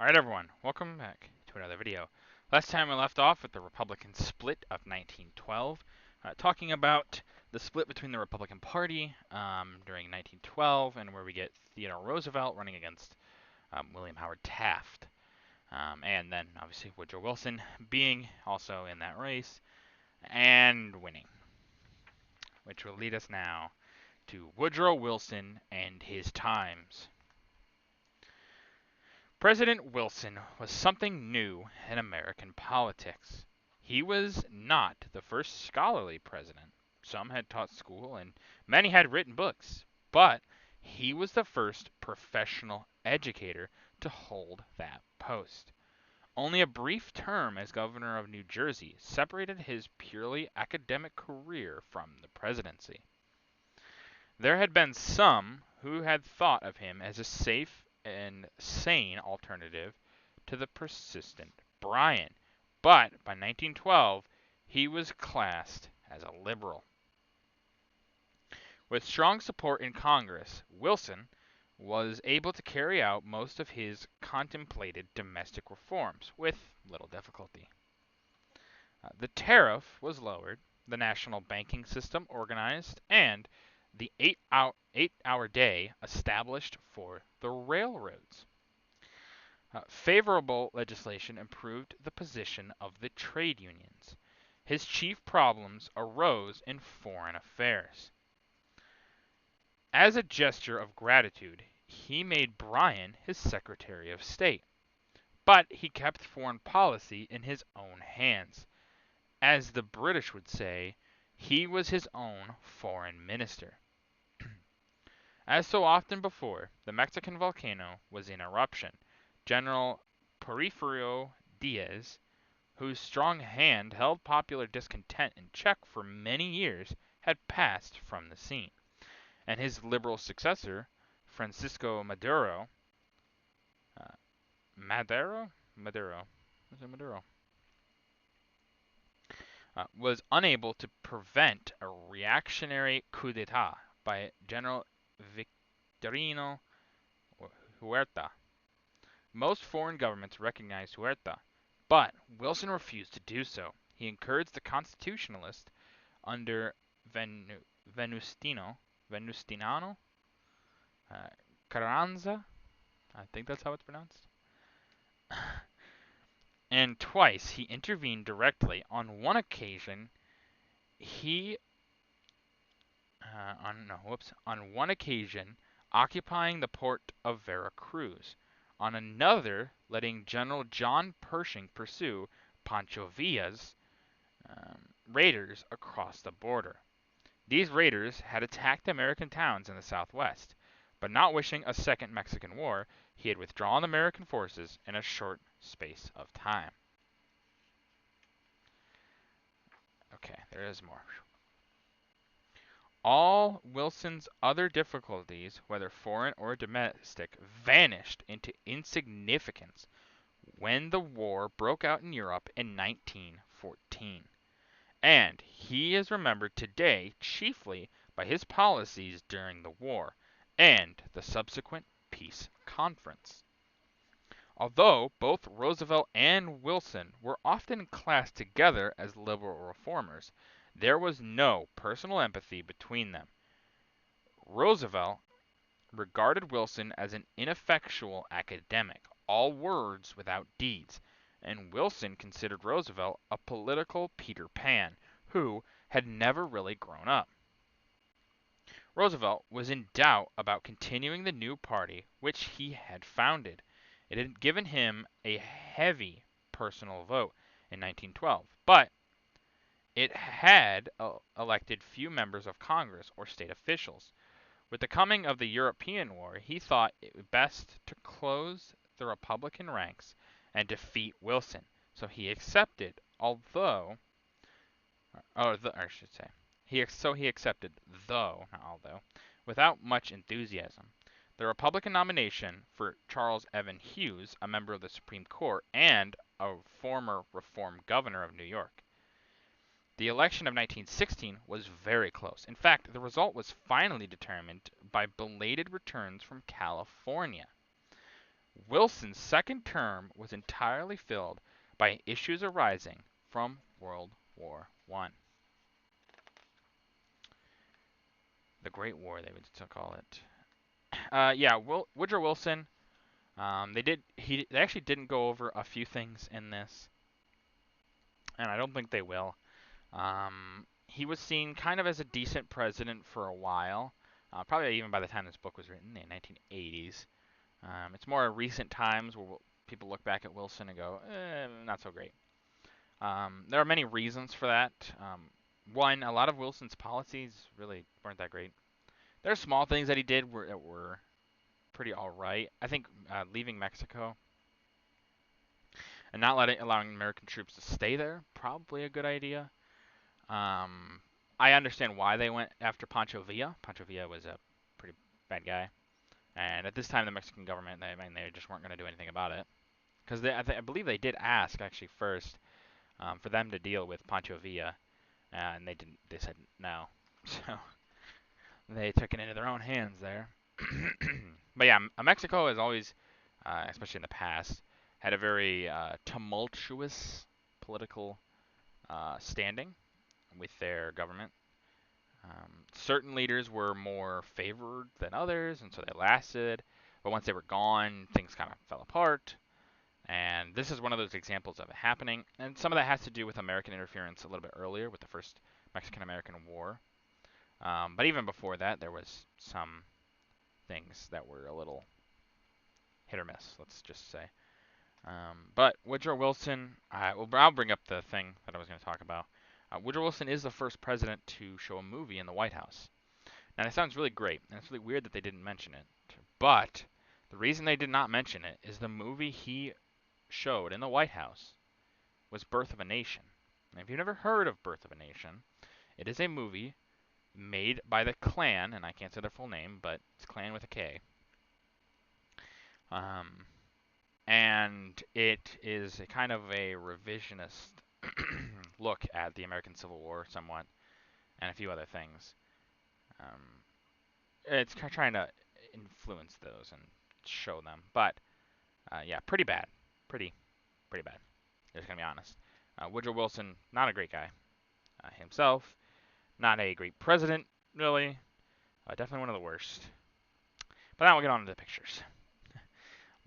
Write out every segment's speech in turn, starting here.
Alright everyone, welcome back to another video. Last time we left off with the Republican split of 1912, talking about the split between the Republican Party during 1912 and where we get Theodore Roosevelt running against William Howard Taft. And then obviously Woodrow Wilson being also in that race and winning, which will lead us now to Woodrow Wilson and his times. President Wilson was something new in American politics. He was not the first scholarly president. Some had taught school and many had written books, but he was the first professional educator to hold that post. Only a brief term as governor of New Jersey separated his purely academic career from the presidency. There had been some who had thought of him as a safe and sane alternative to the persistent Bryan, but by 1912 he was classed as a liberal. With strong support in Congress, Wilson was able to carry out most of his contemplated domestic reforms with little difficulty. The tariff was lowered, the national banking system organized, and the eight-hour day established for the railroads. Favorable legislation improved the position of the trade unions. His chief problems arose in foreign affairs. As a gesture of gratitude, he made Bryan his Secretary of State, but he kept foreign policy in his own hands. As the British would say, he was his own foreign minister. As so often before, the Mexican volcano was in eruption. General Porfirio Diaz, whose strong hand held popular discontent in check for many years, had passed from the scene, and his liberal successor, Francisco Madero, was unable to prevent a reactionary coup d'etat by General Victorino Huerta. Most foreign governments recognized Huerta, but Wilson refused to do so. He encouraged the Constitutionalists under Venustiano Carranza, I think that's how it's pronounced, and twice he intervened directly. On one occasion, occupying the port of Veracruz. On another, letting General John Pershing pursue Pancho Villa's raiders across the border. These raiders had attacked American towns in the southwest, but not wishing a second Mexican War, he had withdrawn American forces in a short space of time. Okay, there is more. All Wilson's other difficulties, whether foreign or domestic, vanished into insignificance when the war broke out in Europe in 1914. And he is remembered today chiefly by his policies during the war and the subsequent peace conference. Although both Roosevelt and Wilson were often classed together as liberal reformers, there was no personal empathy between them. Roosevelt regarded Wilson as an ineffectual academic, all words without deeds, and Wilson considered Roosevelt a political Peter Pan who had never really grown up. Roosevelt was in doubt about continuing the new party which he had founded. It had given him a heavy personal vote in 1912, but it had elected few members of Congress or state officials. With the coming of the European War, he thought it best to close the Republican ranks and defeat Wilson. So he accepted, without much enthusiasm, the Republican nomination for Charles Evan Hughes, a member of the Supreme Court and a former reform governor of New York. The election of 1916 was very close. In fact, the result was finally determined by belated returns from California. Wilson's second term was entirely filled by issues arising from World War I. The Great War, they would still call it. Yeah, Woodrow Wilson. They actually didn't go over a few things in this, and I don't think they will. He was seen kind of as a decent president for a while, probably even by the time this book was written in 1980s. It's more recent times where people look back at Wilson and go, not so great. There are many reasons for that. One, a lot of Wilson's policies really weren't that great. There are small things that he did that were pretty all right. I think leaving Mexico and not allowing American troops to stay there, probably a good idea. I understand why they went after Pancho Villa. Pancho Villa was a pretty bad guy, and at this time, the Mexican government, they just weren't going to do anything about it, because I believe they did ask actually first for them to deal with Pancho Villa, and they didn't. They said no, so they took it into their own hands there. But yeah, Mexico has always, especially in the past, had a very tumultuous political standing with their government. Certain leaders were more favored than others, and so they lasted. But once they were gone, things kind of fell apart. And this is one of those examples of it happening. And some of that has to do with American interference a little bit earlier with the first Mexican-American War. But even before that, there was some things that were a little hit or miss, let's just say. But Woodrow Wilson, I'll bring up the thing that I was going to talk about. Woodrow Wilson is the first president to show a movie in the White House. Now, that sounds really great, and it's really weird that they didn't mention it. But the reason they did not mention it is the movie he showed in the White House was Birth of a Nation. And if you've never heard of Birth of a Nation, it is a movie made by the Klan, and I can't say their full name, but it's Klan with a K. Um, and it is a kind of a revisionist look at the American Civil War, somewhat, and a few other things. Um, it's trying to influence those and show them, but yeah, pretty bad, pretty bad. Just gonna be honest. Woodrow Wilson, not a great guy himself, not a great president, really. Definitely one of the worst. But now we'll get on to the pictures.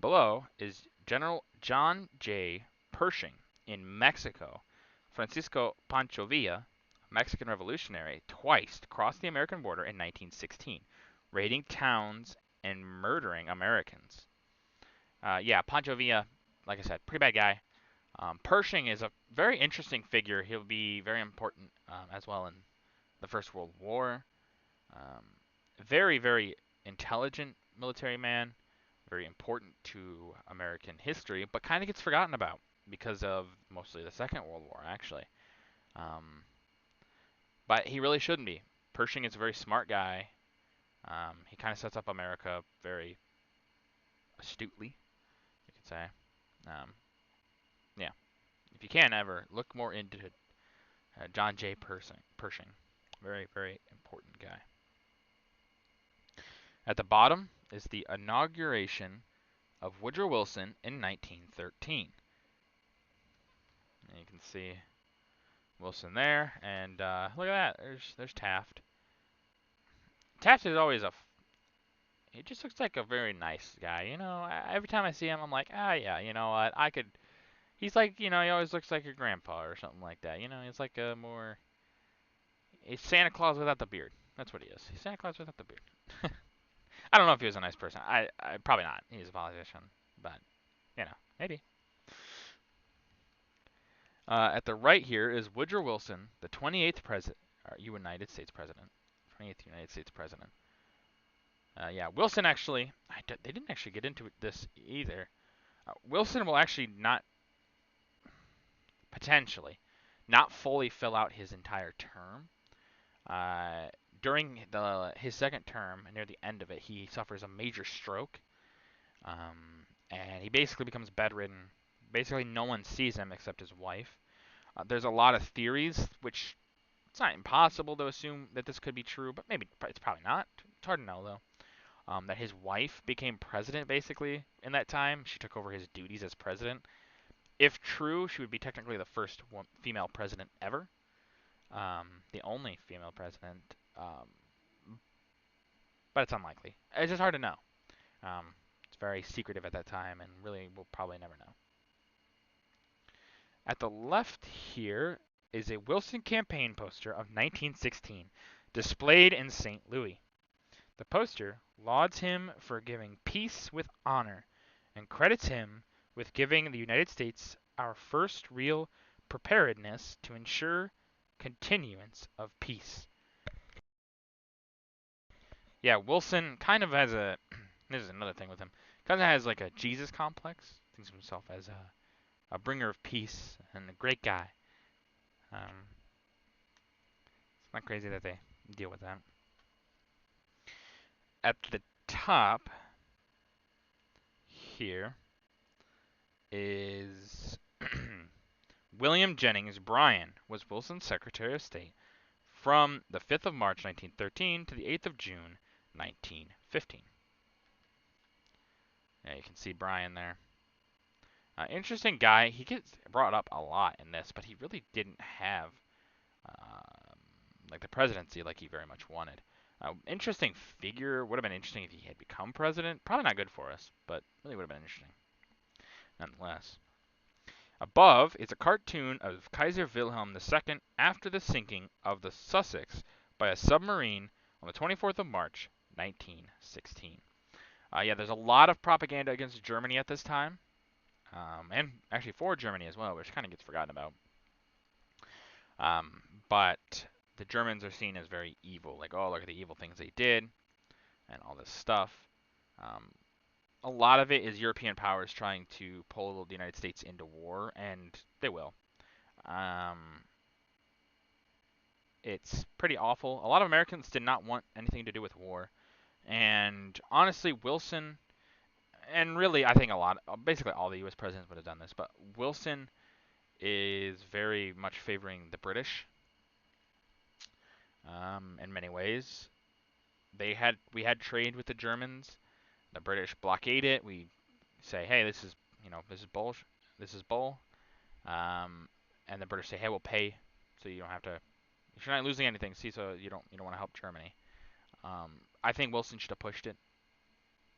Below is General John J. Pershing in Mexico. Francisco Pancho Villa, a Mexican revolutionary, twice crossed the American border in 1916, raiding towns and murdering Americans. Yeah, Pancho Villa, like I said, pretty bad guy. Pershing is a very interesting figure. He'll be very important as well in the First World War. Um, very, very intelligent military man, very important to American history, but kind of gets forgotten about because of mostly the Second World War, actually. Um, but he really shouldn't be. Pershing is a very smart guy. He kind of sets up America very astutely, you could say. Um, yeah, if you can ever look more into John J. Pershing, very, very important guy. At the bottom is the inauguration of Woodrow Wilson in 1913. And you can see Wilson there, and look at that. There's Taft. Taft is always he just looks like a very nice guy. You know, every time I see him, I'm like, yeah, you know what? I could. He's like, you know, he always looks like your grandpa or something like that. You know, he's like a more. He's Santa Claus without the beard. That's what he is. He's Santa Claus without the beard. I don't know if he was a nice person. I probably not. He's a politician, but you know, maybe. At the right here is Woodrow Wilson, the 28th president, United States president, 28th United States president. Yeah, Wilson actually, they didn't actually get into this either. Wilson will actually not, potentially, not fully fill out his entire term. During his second term, near the end of it, he suffers a major stroke, and he basically becomes bedridden. Basically, no one sees him except his wife. There's a lot of theories, which it's not impossible to assume that this could be true, but maybe it's probably not. It's hard to know though. that his wife became president basically in that time. She took over his duties as president. If true, she would be technically the first female president ever, the only female president, but it's unlikely. It's just hard to know. It's very secretive at that time, and really we'll probably never know. At the left here is a Wilson campaign poster of 1916, displayed in St. Louis. The poster lauds him for giving peace with honor and credits him with giving the United States our first real preparedness to ensure continuance of peace. Yeah, Wilson kind of has a this is another thing with him. Kind of has like a Jesus complex. Thinks of himself as a bringer of peace and a great guy. It's not crazy that they deal with that. At the top here is William Jennings Bryan was Wilson's Secretary of State from the 5th of March 1913 to the 8th of June 1915. Yeah, you can see Bryan there. Interesting guy. He gets brought up a lot in this, but he really didn't have like the presidency like he very much wanted. Interesting figure. Would have been interesting if he had become president. Probably not good for us, but really would have been interesting nonetheless. Above is a cartoon of Kaiser Wilhelm II after the sinking of the Sussex by a submarine on the 24th of March, 1916. Yeah, there's a lot of propaganda against Germany at this time, and actually for Germany as well, which kind of gets forgotten about. But the Germans are seen as very evil, like, oh, look at the evil things they did, and all this stuff. A lot of it is European powers trying to pull the United States into war, and they will. It's pretty awful. A lot of Americans did not want anything to do with war, and honestly, Wilson, and really, I think basically all the U.S. presidents would have done this, but Wilson is very much favoring the British in many ways. We had trade with the Germans. The British blockade it. We say, hey, this is bull. This is bull. And the British say, hey, we'll pay, so you don't have to. If you're not losing anything, see, so you don't want to help Germany. I think Wilson should have pushed it.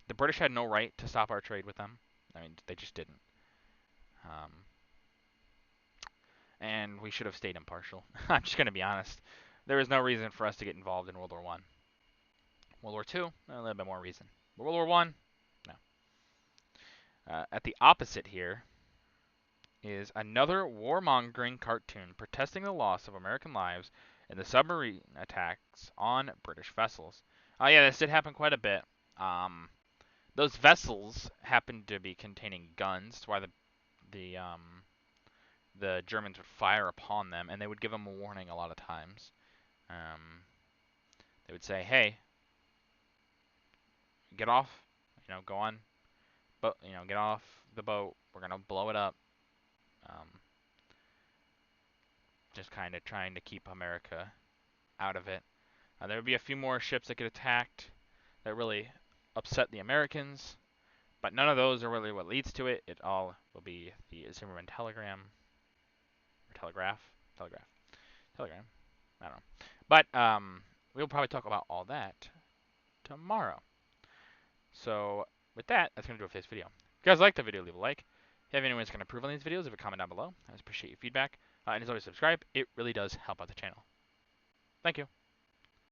The British had no right to stop our trade with them. I mean, they just didn't. And we should have stayed impartial. I'm just going to be honest. There was no reason for us to get involved in World War One. World War Two, a little bit more reason. But World War One, no. At the opposite here is another warmongering cartoon protesting the loss of American lives in the submarine attacks on British vessels. Oh yeah, this did happen quite a bit. Those vessels happened to be containing guns, that's why the Germans would fire upon them, and they would give them a warning a lot of times. They would say, "Hey, get off, go on, but get off the boat. We're gonna blow it up." Just kind of trying to keep America out of it. There would be a few more ships that get attacked that really upset the Americans, but none of those are really what leads to it. It all will be the Zimmerman telegram or telegraph, telegram. I don't know, but we'll probably talk about all that tomorrow. So with that, that's gonna do it for this video. If you guys liked the video, leave a like. If you have anyone who's gonna improve on these videos, leave a comment down below. I always appreciate your feedback. And as always, subscribe. It really does help out the channel. Thank you.